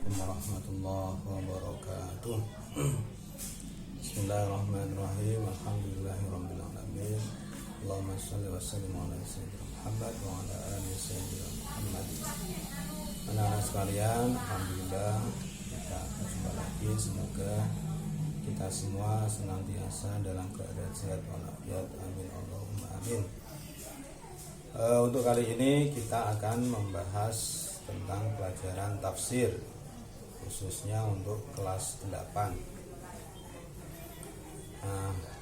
Assalamualaikum warahmatullahi wabarakatuh. Bismillahirrahmanirrahim. Alhamdulillahirabbil alamin. Allahumma shalli wa sallim ala sayyidina Muhammad wa ala ali sayyidina Muhammad. Anak-anak sekalian, alhamdulillah kita berjumpa lagi. Semoga kita semua senantiasa dalam keadaan sehat walafiat. Amin Allahumma amin. Untuk kali ini kita akan membahas tentang pelajaran tafsir, khususnya untuk kelas 8.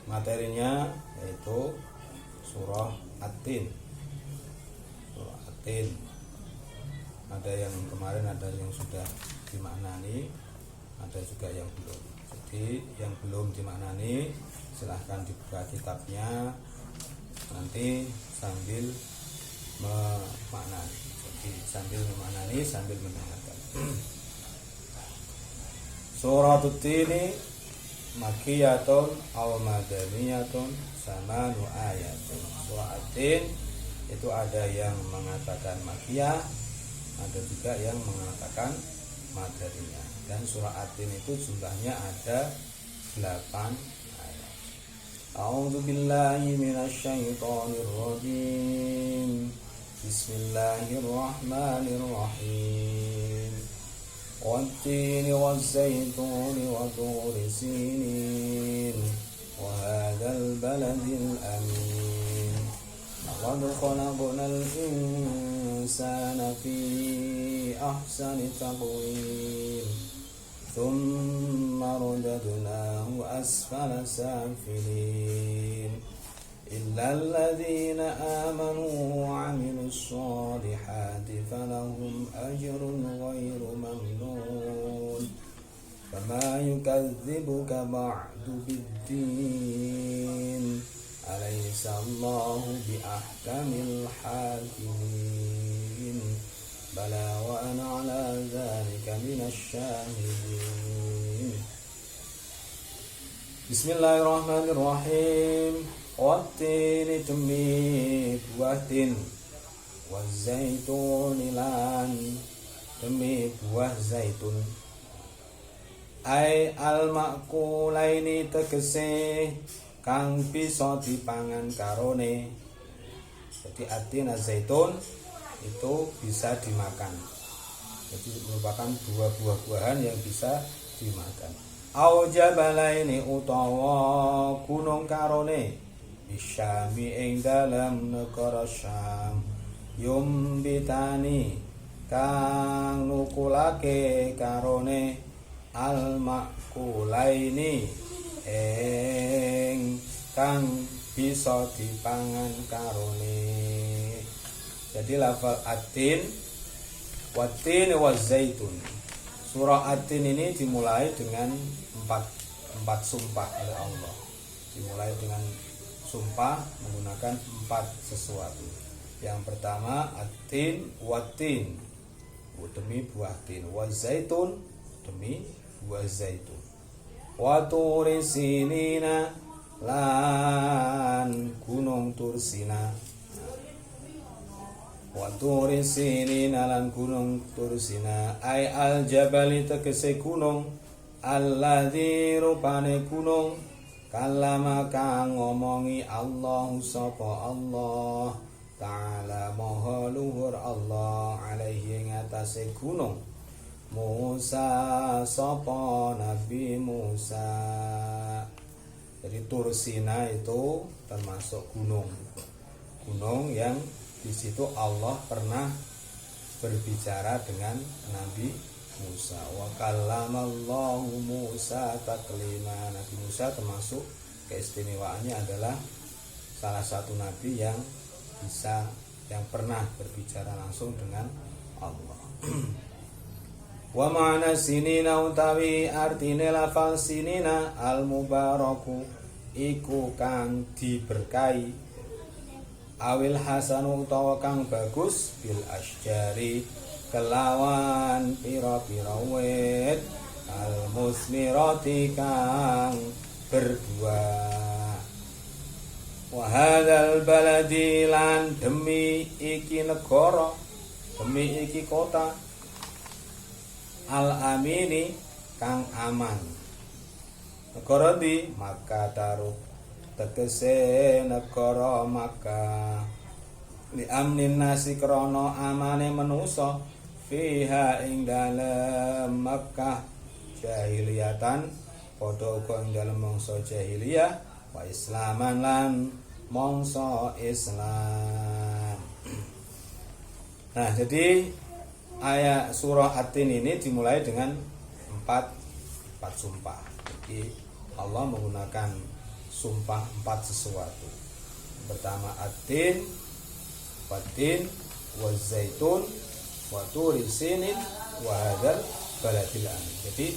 Materinya yaitu surah At-Tin. Surah At-Tin. Ada yang kemarin, ada yang sudah dimaknani, ada juga yang belum. Jadi yang belum dimaknani silahkan dibuka kitabnya, nanti sambil memaknani. Jadi sambil memaknani, sambil mendengarkan. Surah At-Tin Makkiyatun aw Madaniyatun samanu ayatun. Surah At-Tin itu ada yang mengatakan Makkiyah, ada juga yang mengatakan Madaniyah. Dan surah At-Tin itu jumlahnya ada 8 ayat. A'udzu billahi minasyaitonir rajim. Bismillahirrahmanirrahim. Wat-tini waz-zaytuni wa turi sinin wa hadzal baladil amin. Laqad khalaqnal insana fi ahsani taqwim. Thumma radadnahu asfala safilin. إلا الذين آمنوا وعملوا الصالحات فلهم أجر غير ممنون فما يكذبك بعد بالدين أليس الله بأحكم الحاكمين بلى وأنا على ذلك من الشاهدين. بسم الله الرحمن الرحيم. Wat-tini demi buah tin, waz-zaituni lan demi buah zaitun. Ai al-ma'kulaini tegese kang bisa dipangan karone. Jadi at-tin az-zaitun itu bisa dimakan. Jadi merupakan buah-buahan yang bisa dimakan. Au jabalaini utawa gunung karone. Isyami ing dalam negara Syam. Yumbitani kang nukulake karone al-makulaini ing kang bisa dipangan karone. Jadi lafal At-Tin, wat-tin waz-zaitun. Surah At-Tin ini dimulai dengan empat sumpah oleh Allah. Dimulai dengan sumpah menggunakan 4 sesuatu. Yang pertama At-Tin, wat-tin demi buah tin, waz-zaitun demi buah zaitun, wa turi sinina lan gunung Tursina, wa turi sinina lan gunung Tursina. Ai al-jabali tegese gunung, alladzi rupane gunung kalama kang ngomongi Allah sapa Allah Ta'ala maha luhur Allah alaihi ngatasé gunung Musa sapa Nabi Musa. Jadi Tursina itu termasuk gunung yang di situ Allah pernah berbicara dengan Nabi Musa. Wa kallamallahu Musa taklima. Nabi Musa termasuk keistimewaannya adalah salah satu nabi yang pernah berbicara langsung dengan Allah. Wa ma'na sinina utawi artine lafal sinina al mubaraku iku kang diberkahi, awil hasanu utawa kang bagus, bil asjari kelawan pira-pira wit, al-musmirati kang berbuah. Wa hadzal baladi lan demi iki negara, demi iki kota, al-amini kang aman. Negara di Makkah taruh tegese negara Makkah li amnin nasi krana amane manusa fiha ing dalem Makkah jahiliyatan padha uga ing dalem mangsa jahiliyah wa islaman lan mangsa Islam. Nah, jadi ayat surah At-Tin ini dimulai dengan empat sumpah. Jadi Allah menggunakan sumpah 4 sesuatu. Pertama At-Tin, Wat-Tin, Waz-Zaitun, wa Turi Sinin, wa hadzal baladil amin. Jadi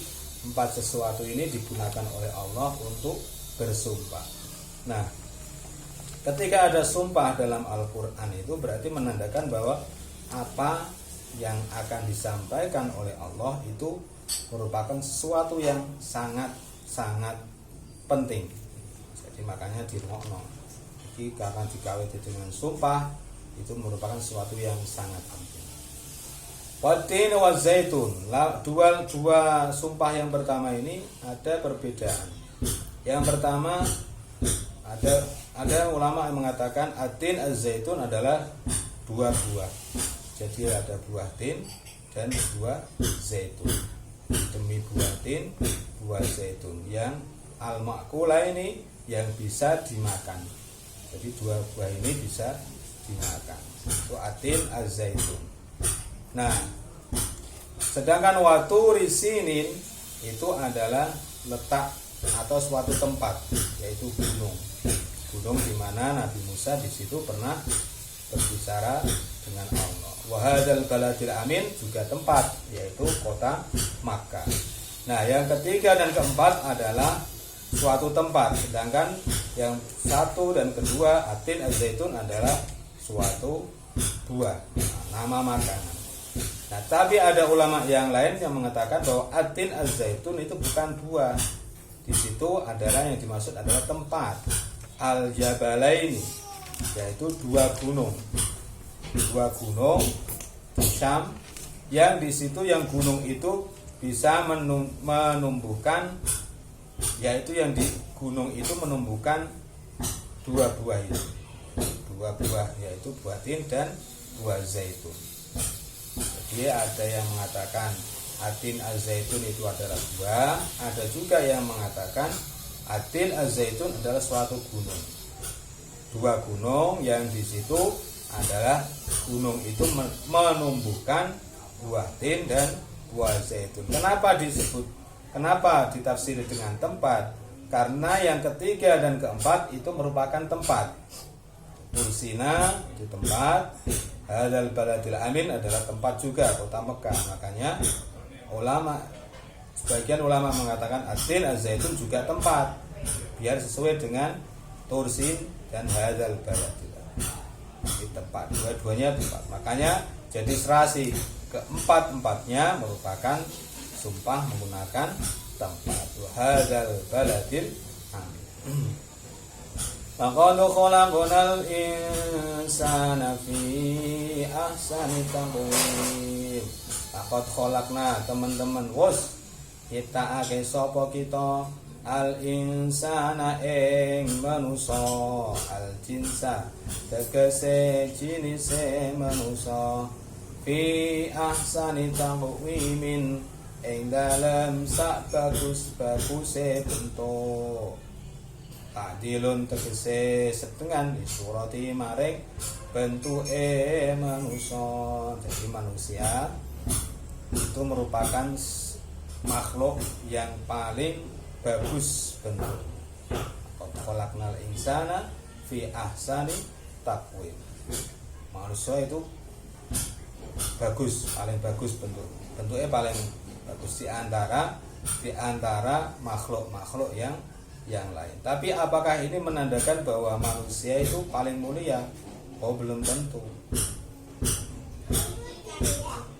4 sesuatu ini digunakan oleh Allah untuk bersumpah. Nah, ketika ada sumpah dalam Al-Quran itu berarti menandakan bahwa apa yang akan disampaikan oleh Allah itu merupakan sesuatu yang sangat penting. Jadi makanya dirungokno. Jadi karena dikawiti dengan sumpah itu merupakan sesuatu yang sangat penting. Wat-tin wa zaitun. Dua sumpah yang pertama ini ada perbedaan. Yang pertama ada ulama yang mengatakan at-tin az-zaitun adalah 2 buah. Jadi ada buah tin dan buah zaitun. Demi buah tin, buah zaitun yang al-ma'kula ini yang bisa dimakan. Jadi 2 buah ini bisa dimakan. Itu at-tin az-zaitun. Nah, sedangkan Waturi Sinin itu adalah letak atau suatu tempat, yaitu gunung. Gunung di mana Nabi Musa di situ pernah berbicara dengan Allah. Wa hadzal baladil amin juga tempat, yaitu kota Makkah. Nah, yang ketiga dan keempat adalah suatu tempat, sedangkan yang satu dan kedua At-Tin az-Zaitun adalah suatu buah, nama makanan. Nah, tapi ada ulama yang lain yang mengatakan bahwa At-Tin az-Zaitun itu bukan buah. Di situ adalah yang dimaksud adalah tempat al-Jabalaini, yaitu 2 gunung. 2 gunung di Syam yang di situ yang gunung itu bisa menumbuhkan, yaitu yang di gunung itu menumbuhkan 2 buah itu. 2 buah yaitu buah tin dan buah zaitun. Jadi ada yang mengatakan At-Tin az-Zaitun itu adalah buah, ada juga yang mengatakan At-Tin az-Zaitun adalah suatu gunung. 2 gunung yang di situ adalah gunung itu menumbuhkan buah tin dan buah zaitun. Kenapa ditafsiri dengan tempat? Karena yang ketiga dan keempat itu merupakan tempat. Tursina itu tempat, hadzal baladil amin adalah tempat juga, kota Mekah. Makanya sebagian ulama mengatakan At-Tin az-Zaitun juga tempat, biar sesuai dengan Tursin dan hadzal baladil di tempat, dua-duanya tempat. Makanya jadi serasi keempat-empatnya merupakan sumpah menggunakan tempat. Hadzal baladil amin. Laqad khalaqnal insana fi ahsani taqwim. Laqad khalaqna, teman-teman, wos kita ake sapa kita al insana ing manusa, al jinsa tegese jinise manusa, fi ahsani taqwimin ing dalem sak bagus-baguse bentuk. Ta'dilun tegese setengah di surati maring bentuke manusa. Jadi manusia itu merupakan makhluk yang paling bagus bentuk. Khalaqnal insana fi ahsani taqwim. Manusia itu bagus, paling bagus bentuknya paling bagus di antara makhluk-makhluk yang lain. Tapi apakah ini menandakan bahwa manusia itu paling mulia? Oh, belum tentu.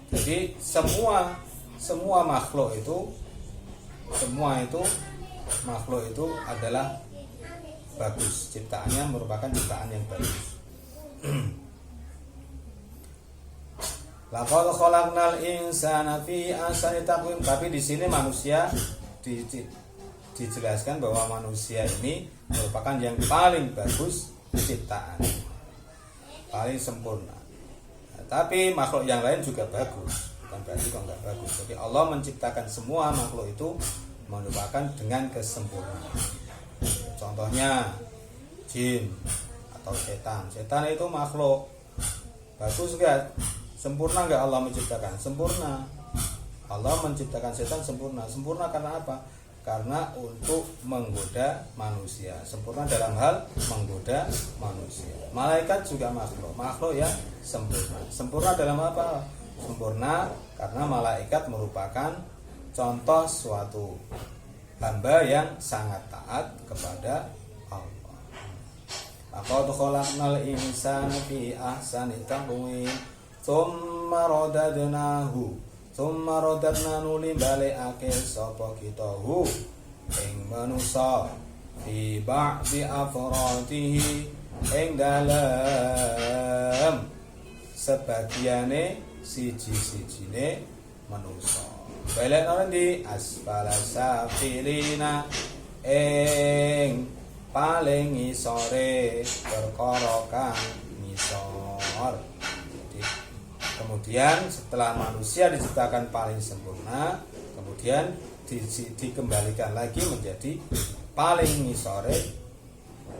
Jadi semua makhluk itu adalah bagus, ciptaannya merupakan ciptaan yang bagus. Laqad khalaqnal insana fi ahsani taqwim. Tapi di sini manusia dijelaskan bahwa manusia ini merupakan yang paling bagus ciptaan, paling sempurna. Nah, tapi makhluk yang lain juga bagus, bukan berarti kok nggak bagus. Jadi Allah menciptakan semua makhluk itu merupakan dengan kesempurnaan. Contohnya jin atau setan. Setan itu makhluk bagus enggak? Sempurna enggak Allah menciptakan? Sempurna. Allah menciptakan setan sempurna. Sempurna karena apa? Karena untuk menggoda manusia. Sempurna dalam hal menggoda manusia. Malaikat juga makhluk yang sempurna. Sempurna dalam apa? Sempurna karena malaikat merupakan contoh suatu hamba yang sangat taat kepada Allah. Laqad khalaqnal insana fi ahsani taqwim tsumma radadna nuli balekake sapa kita hu ing manusa fi ba'di afratihi ing dalem sebagiane siji-sijine manusa. Balik di asfala safilina ing paling ngisore perkara kang ngisor. Kemudian setelah manusia diciptakan paling sempurna, kemudian dikembalikan lagi menjadi paling ngisore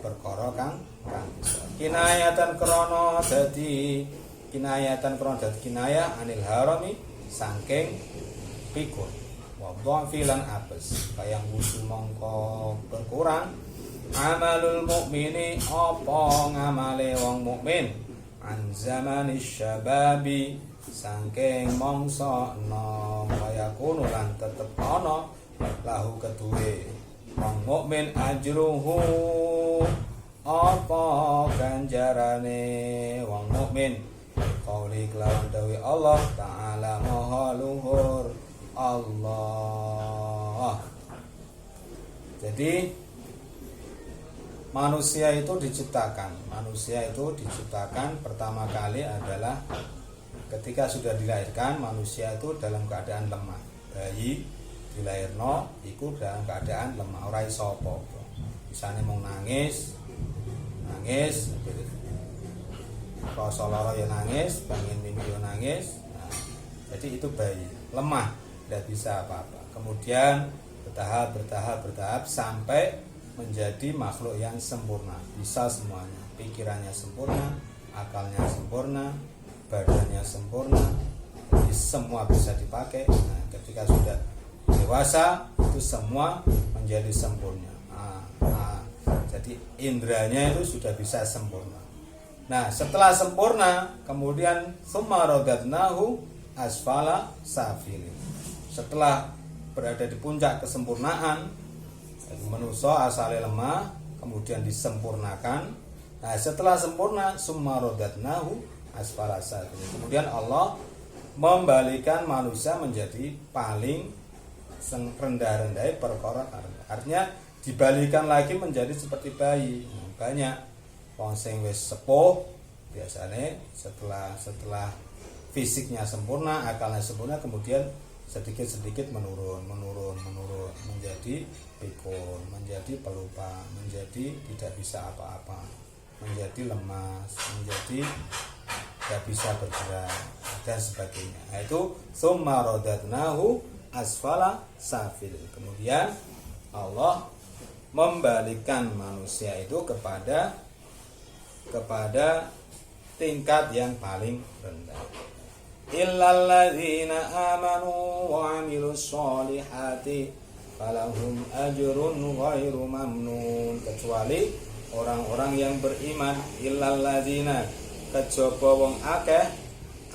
perkara kang ngisor. Kinayatan krana dadi kinayah anil harami saking pikun wa dhafilan apes kayang wudu mongko berkurang amalul mukmini apa ngamale wong mukmin an zamani syababi saking mangsa enom kaya kuno lan tetep ana lahu keduwe wong mukmin ajruhu apa ganjarane wong mukmin qauli kelawan dawi Allah taala maha luhur Allah. Jadi manusia itu diciptakan pertama kali adalah ketika sudah dilahirkan. Manusia itu dalam keadaan lemah. Bayi dilahirno iku dalam keadaan lemah, ora iso apa-apa. Bisane mung nangis rasa lara ya nangis, pengen mimpi ya nangis. Nah, jadi itu bayi lemah, tidak bisa apa-apa. Kemudian bertahap sampai menjadi makhluk yang sempurna, bisa semuanya. Pikirannya sempurna, akalnya sempurna, badannya sempurna, jadi semua bisa dipakai. Nah, ketika sudah dewasa itu semua menjadi sempurna. Jadi indranya itu sudah bisa sempurna. Nah, setelah sempurna kemudian summa radadnahu asfala safilin. Setelah berada di puncak kesempurnaan, manusia asalnya lemah kemudian disempurnakan. Nah, setelah sempurna summa radadnahu asfala safilin. Kemudian Allah membalikan manusia menjadi paling rendah-rendah perkara. Artinya dibalikan lagi menjadi seperti bayi. Banyak wong sing wis sepuh biasanya setelah fisiknya sempurna, akalnya sempurna, kemudian sedikit menurun menjadi pikun, menjadi pelupa, menjadi tidak bisa apa-apa, menjadi lemas, menjadi tidak bisa bergerak dan sebagainya. Nah, itu summa radadnahu asfala safil. Kemudian Allah membalikan manusia itu kepada tingkat yang paling rendah. Illal ladzina amanu wa 'amilus sholihati falahum ajrun ghairu mamnun. Kecuali orang-orang yang beriman. Illal ladzina kejaba wong akeh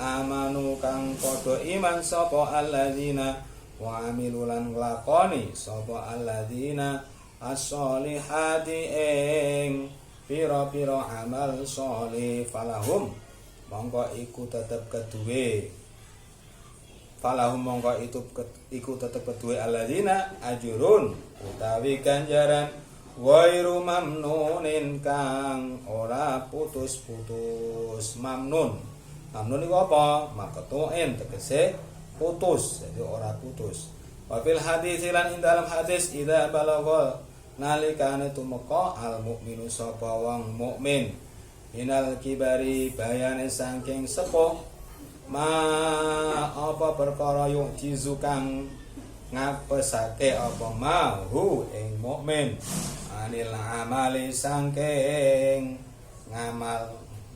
amanu kang padha iman sapa alladzina wa 'amilu lan nglakoni sapa alladzina as-sholihati ing pira-pira amal sholih falahum mongko iku tetep keduwe alladzina ajrun utawi ganjaran ghairu mamnunin kang ora putus-putus. Mamnun Mamnun iku apa? Maqtu'in tegese putus, jadi ora putus. Wa fil hadis lan ing dalam hadis idza balagha nalikane tumeka al mukminu sapa wong mukmin inal kibari bayane saking sepuh ma apa perkara yung jizukang ngapesake apa mahu ing mukmin anil amali saking ngamal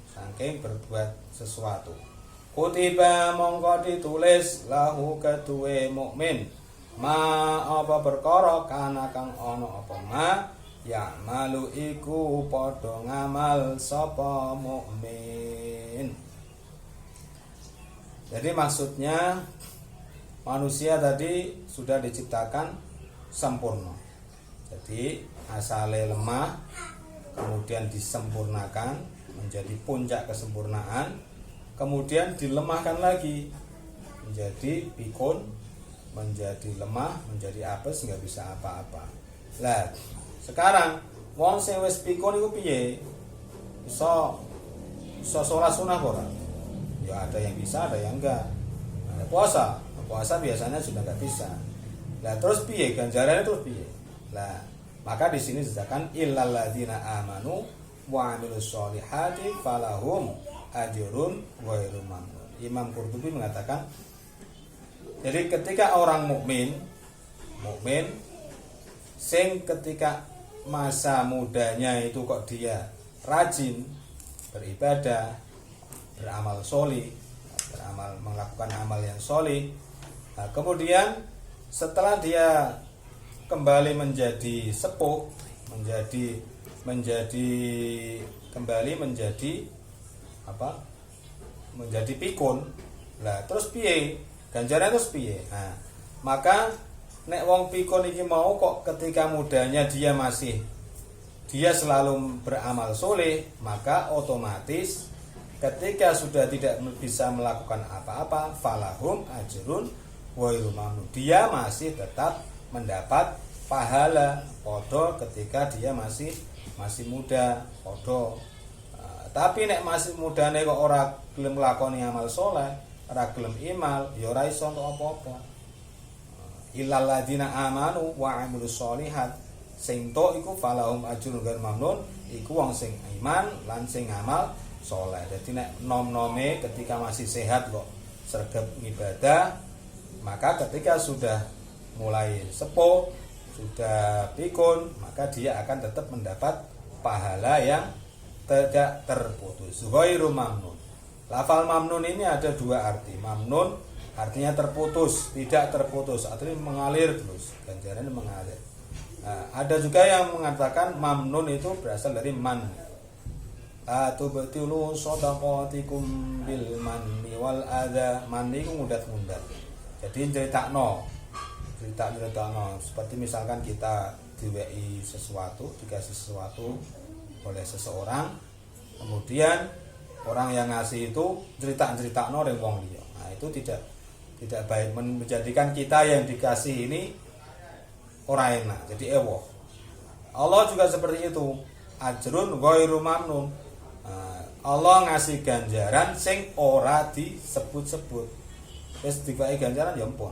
saking berbuat sesuatu kutiba mongko ditulis lahu keduwe mukmin ma apa perkara kana kang ana apa ma ya malu iku padha ngamal sapa mukmin. Jadi maksudnya manusia tadi sudah diciptakan sempurna. Jadi asale lemah kemudian disempurnakan menjadi puncak kesempurnaan, kemudian dilemahkan lagi menjadi pikun, menjadi lemah, menjadi apes, nggak bisa apa-apa. Lah sekarang wong sing wis pikun iku piye? Iso salat sunah ora? Ya ada yang bisa, ada yang enggak. Nah, puasa biasanya sudah enggak bisa. Lah terus piye ganjarannya terus piye? Lah maka di sini disebutkan illal ladzina amanu wa amilus solihati falahum ajrun ghairu mamnun. Imam Qurtubi mengatakan jadi ketika orang mukmin sing ketika masa mudanya itu kok dia rajin beribadah, beramal solih, melakukan amal yang solih. Nah, kemudian setelah dia kembali menjadi sepuh, menjadi pikun. Lah terus piye? Ganjarannya terus piye? Nah, maka nek wong pikun iki mau kok ketika mudanya dia selalu beramal soleh, maka otomatis ketika sudah tidak bisa melakukan apa-apa falahum ajrun ghairu mamnun, dia masih tetap mendapat pahala podo ketika dia masih muda podo. Tapi nek masih mudane kok ora gelem nglakoni amal soleh, ora gelem imal, ya ora iso entuk apa-apa. Illal ladzina amanu wa amilus sholihat sing to iku falahum ajrun ghairu mamnun iku wong sing iman lan sing ngamal saleh. Dadi nek nom-nome ketika masih sehat kok sregep ibadah, maka ketika sudah mulai sepuh, sudah pikun, maka dia akan tetap mendapat pahala yang tidak terputus. Ghairu mamnun. Lafal mamnun ini ada dua arti. Mamnun artinya terputus, tidak terputus, artinya mengalir terus, ganjarannya mengalir. Nah, ada juga yang mengatakan mamnun itu berasal dari man. Atubtilu shadaqatikum bil manni wal adza. Man iku mundat-mundat. Jadi critakno seperti misalkan kita diwehi sesuatu, dikasih sesuatu oleh seseorang, kemudian orang yang ngasih itu critakno ring wong liya. Nah, itu tidak baik, menjadikan kita yang dikasih ini ora enak, jadi ewoh. Allah juga seperti itu, ajrun ghairu mamnun. Allah ngasih ganjaran sing ora disebut-sebut. Wis dikai ganjaran ya ampun.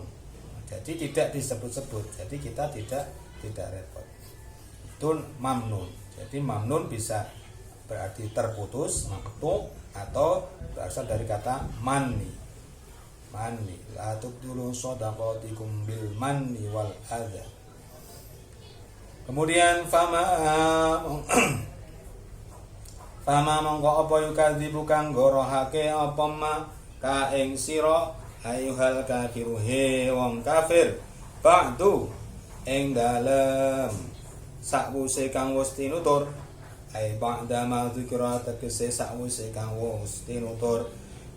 Jadi tidak disebut-sebut. Jadi kita tidak repot. Itu mamnun. Jadi mamnun bisa berarti terputus, maqtu, atau berasal dari kata manni la tubtilu shadaqatikum bil manni wal adza. Kemudian fama mongko apa yukadzibu kang gorohake apa ma ka ing sira ayuhal kafiru he wong kafir ba'du ing dalem sakwuse kang wis tinutur ai ba'da ma dzikra tegese sakwuse kang wis tinutur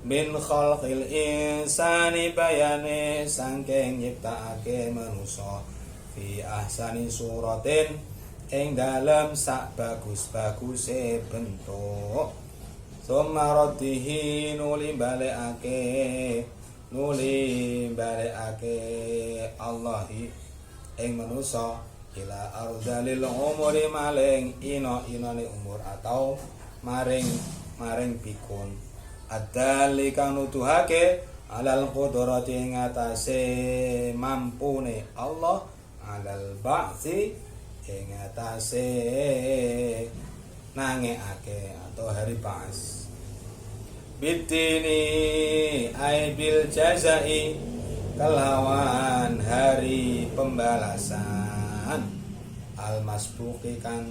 min khalqil insani bayane sangking nyiptakake manusa fi ahsani suratin ing dalem sak bagus-baguse bentuk summa raddihi nuli balekake Allahi ing manusa ila ardalil umuri maling ina-inane umur atau maring pikun Adali kang nuduhake alal qudrati ing atase mampune Allah alal ba'si ing atase nangekake atau hari ba'as. Bitini ay bil jazai kelawan hari pembalasan al masbuqi kan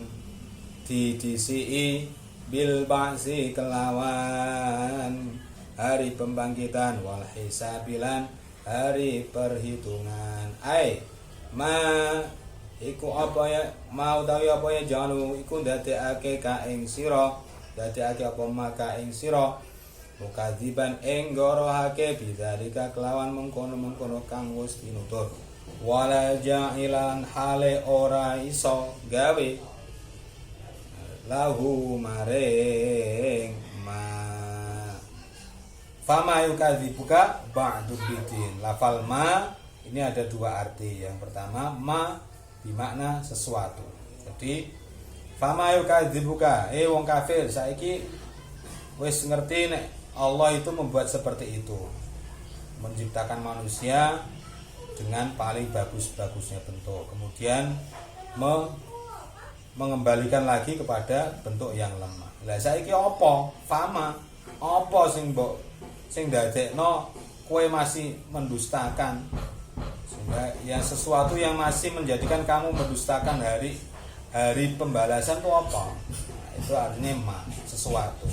didisi bil ba'si kelawan hari pembangkitan wal hisabilan hari perhitungan. Ai ma iku apa ya mau utawi apa ya janu iku ndadekake ka ing sira ndadekake apa maka ing sira mukadziban ing gorohake bidzalika kelawan mengkono-mengkono kang wis tinutur wala ja'ilan hale ora iso gawe lahu maring ma fama yukadzibuka ba'du bidin. Lafal ma ini ada dua arti. Yang pertama ma bermakna sesuatu. Jadi fama yukadzibuka wong kafir saiki wis ngerti nek Allah itu membuat seperti itu, menciptakan manusia dengan paling bagus-bagusnya bentuk, kemudian mengembalikan lagi kepada bentuk yang lemah. Lah saiki apa? Fama. Apa sing mbok sing dadekno kowe masih mendustakan? Sehingga yang sesuatu yang masih menjadikan kamu mendustakan hari pembalasan itu apa? Nah, itu artinya ma, sesuatu.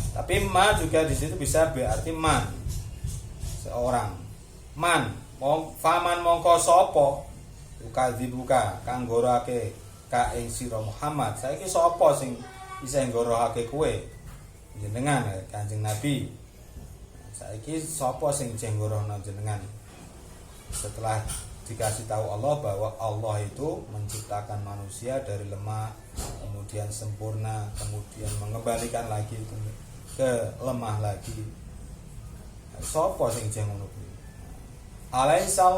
Tapi ma juga di situ bisa berarti man, seorang. Man, faman mongko sapa ukadzibuka kang gorake ka ing sira Muhammad. Saiki sapa sing bisa nggorohake kowe? Jenengan Kanjeng Nabi. Saiki sapa sing jenggorohna jenengan? Setelah dikasih tahu Allah bahwa Allah itu menciptakan manusia dari lemah, kemudian sempurna, kemudian mengembalikan lagi ke lemah lagi. Sapa sing jeng ngono kuwi? Alaisa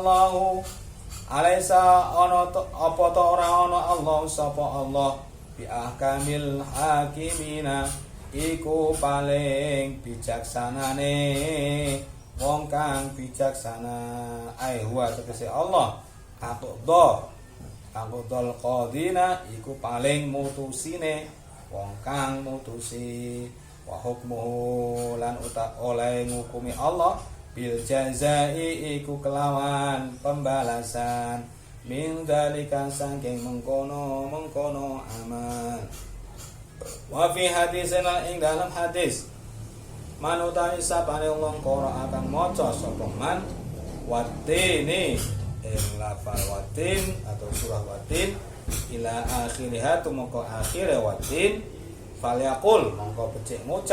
ana apa ta ora ana Allah sapa Allah bi ahkamil hakimina iku paling bijaksanane wong kang bijaksana. Ai huwa tegese Allah aqdol qadina iku paling mutusine wong kang mutusi wa hukmuhu lan uta oleh ngukumi Allah bil jazai iku kelawan pembalasan min dalika saking mengkono amal. Wa fi hadisin ing dalam hadis manutani sapane wong qira akan maca sapa man watini ing lafal watin atau surah watin ila akhiriha tumeka akhire watin falyaqul mongko becik